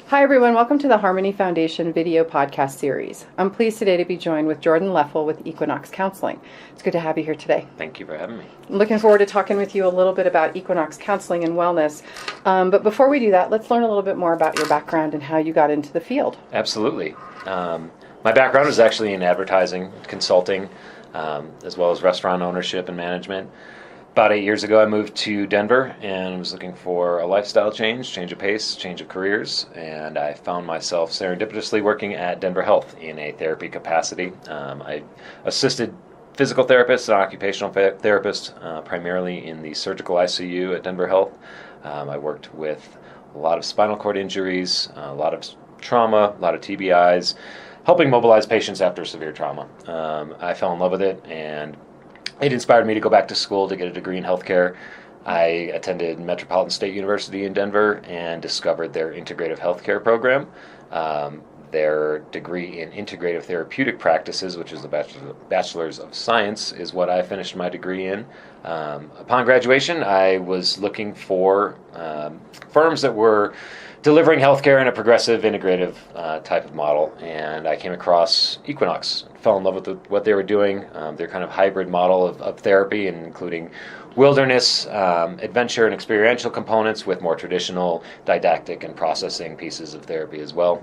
Hi everyone, welcome to the Harmony Foundation video podcast series. I'm pleased today to be joined with Jordan Leffel with Equinox Counseling. It's good to have you here today. Thank you for having me. I'm looking forward to talking with you a little bit about Equinox Counseling and Wellness. But before we do that, let's learn a little bit more about your background and how you got into the field. Absolutely. My background is actually in advertising, consulting, as well as restaurant ownership and management. About 8 years ago, I moved to Denver and was looking for a lifestyle change of pace, change of careers, and I found myself serendipitously working at Denver Health in a therapy capacity. I assisted physical therapists and occupational therapists, primarily in the surgical ICU at Denver Health. I worked with a lot of spinal cord injuries, a lot of trauma, a lot of TBIs, helping mobilize patients after severe trauma. I fell in love with it, and it inspired me to go back to school to get a degree in healthcare. I attended Metropolitan State University in Denver and discovered their integrative healthcare program. Their degree in integrative therapeutic practices, which is the Bachelor's of Science, is what I finished my degree in. Upon graduation, I was looking for firms that were delivering healthcare in a progressive, integrative type of model, and I came across Equinox. Fell in love with what they were doing. Their kind of hybrid model of therapy, including wilderness, adventure, and experiential components with more traditional didactic and processing pieces of therapy as well.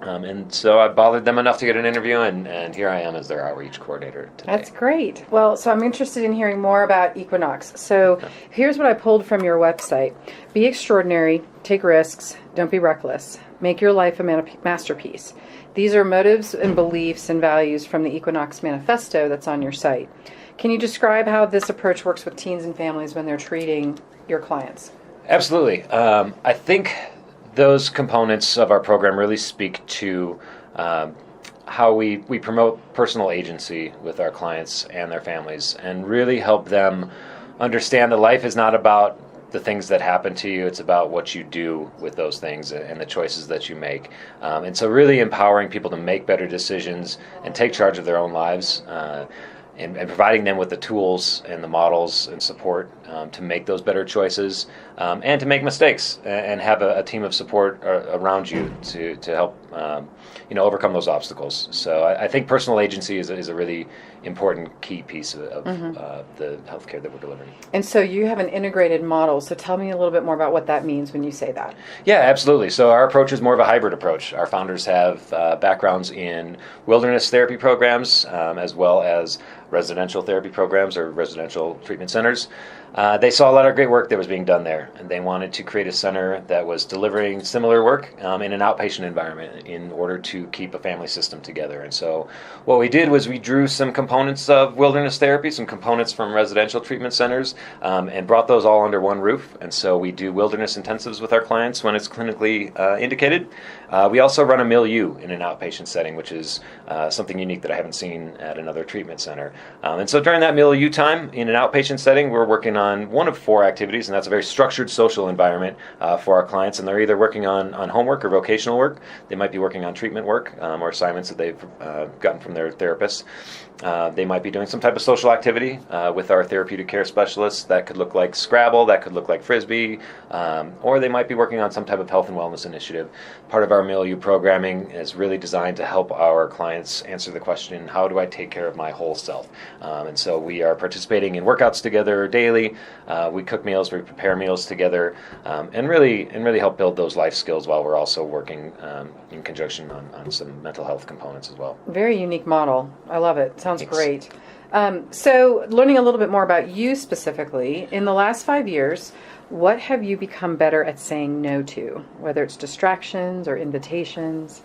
And so I bothered them enough to get an interview, and here I am as their outreach coordinator today. That's great. Well, so I'm interested in hearing more about Equinox. So here's what I pulled from your website. Be extraordinary, take risks, don't be reckless. Make your life a masterpiece. These are motives and beliefs and values from the Equinox Manifesto that's on your site. Can you describe how this approach works with teens and families when they're treating your clients? Absolutely. I think those components of our program really speak to how we promote personal agency with our clients and their families, and really help them understand that life is not about the things that happen to you. It's about what you do with those things and the choices that you make. And so really empowering people to make better decisions and take charge of their own lives, and providing them with the tools and the models and support to make those better choices, and to make mistakes, and have a team of support around you to help overcome those obstacles. So I think personal agency is a really important key piece of the healthcare that we're delivering. And so you have an integrated model. So tell me a little bit more about what that means when you say that. Yeah, absolutely. So our approach is more of a hybrid approach. Our founders have backgrounds in wilderness therapy programs, as well as residential therapy programs or residential treatment centers. They saw a lot of great work that was being done there, and they wanted to create a center that was delivering similar work in an outpatient environment in order to keep a family system together. And so what we did was we drew some components of wilderness therapy, some components from residential treatment centers, and brought those all under one roof. And so we do wilderness intensives with our clients when it's clinically indicated. We also run a milieu in an outpatient setting, which is something unique that I haven't seen at another treatment center. And so during that milieu time in an outpatient setting, we're working on one of 4 activities, and that's a very structured social environment for our clients. And they're either working on homework or vocational work. They might be working on treatment work or assignments that they've gotten from their therapists. They might be doing some type of social activity with our therapeutic care specialists. That could look like Scrabble, that could look like Frisbee, or they might be working on some type of health and wellness initiative. Part of our milieu programming is really designed to help our clients answer the question, how do I take care of my whole self? And so we are participating in workouts together daily. We cook meals, we prepare meals together, and really help build those life skills while we're also working in conjunction on some mental health components as well. Very unique model. I love it. Sounds Thanks. great. So learning a little bit more about you specifically, in the last 5 years, what have you become better at saying no to, whether it's distractions or invitations?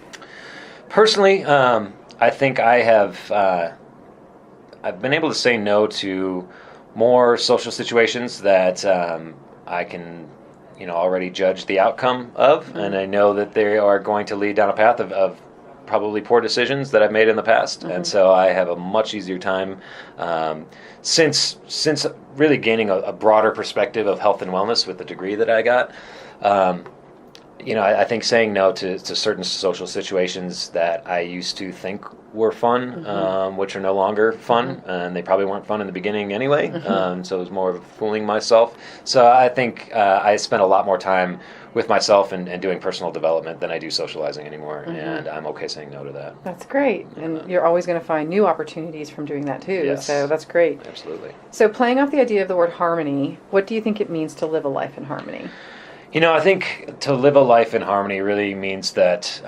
Personally, I think I've been able to say no to more social situations that I can already judge the outcome of, and I know that they are going to lead down a path of probably poor decisions that I've made in the past. And so I have a much easier time since really gaining a broader perspective of health and wellness with the degree that I got. I think saying no to certain social situations that I used to think were fun, which are no longer fun, and they probably weren't fun in the beginning anyway, so it was more of fooling myself. So I think I spent a lot more time with myself and doing personal development than I do socializing anymore, and I'm okay saying no to that. That's great. And you're always going to find new opportunities from doing that too. Yes. So that's great. Absolutely. So playing off the idea of the word harmony, what do you think it means to live a life in harmony? I think to live a life in harmony really means that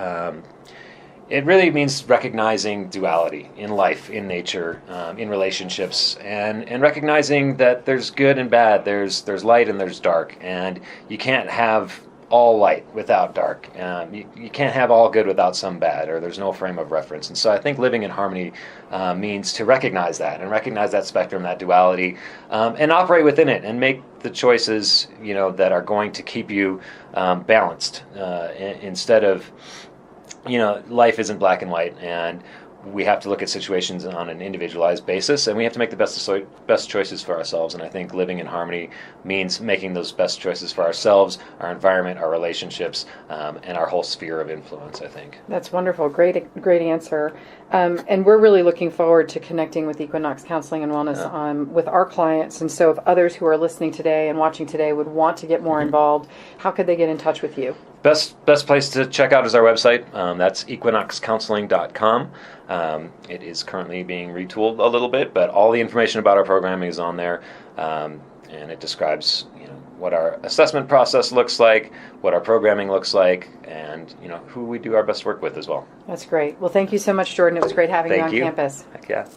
it really means recognizing duality in life, in nature, in relationships, and recognizing that there's good and bad, there's light and there's dark, and you can't have all light without dark. You can't have all good without some bad, or there's no frame of reference. And so I think living in harmony means to recognize that, and recognize that spectrum, that duality, and operate within it, and make the choices that are going to keep you balanced, instead of life isn't black and white, and we have to look at situations on an individualized basis, and we have to make the best choices for ourselves. And I think living in harmony means making those best choices for ourselves, our environment, our relationships, and our whole sphere of influence, I think. That's wonderful. Great answer. And we're really looking forward to connecting with Equinox Counseling and Wellness with our clients. And so if others who are listening today and watching today would want to get more involved, how could they get in touch with you? Best place to check out is our website. That's equinoxcounseling.com. It is currently being retooled a little bit, but all the information about our programming is on there, and it describes what our assessment process looks like, what our programming looks like, and who we do our best work with as well. That's great. Well, thank you so much, Jordan. It was great having you on campus. campus. Heck yeah.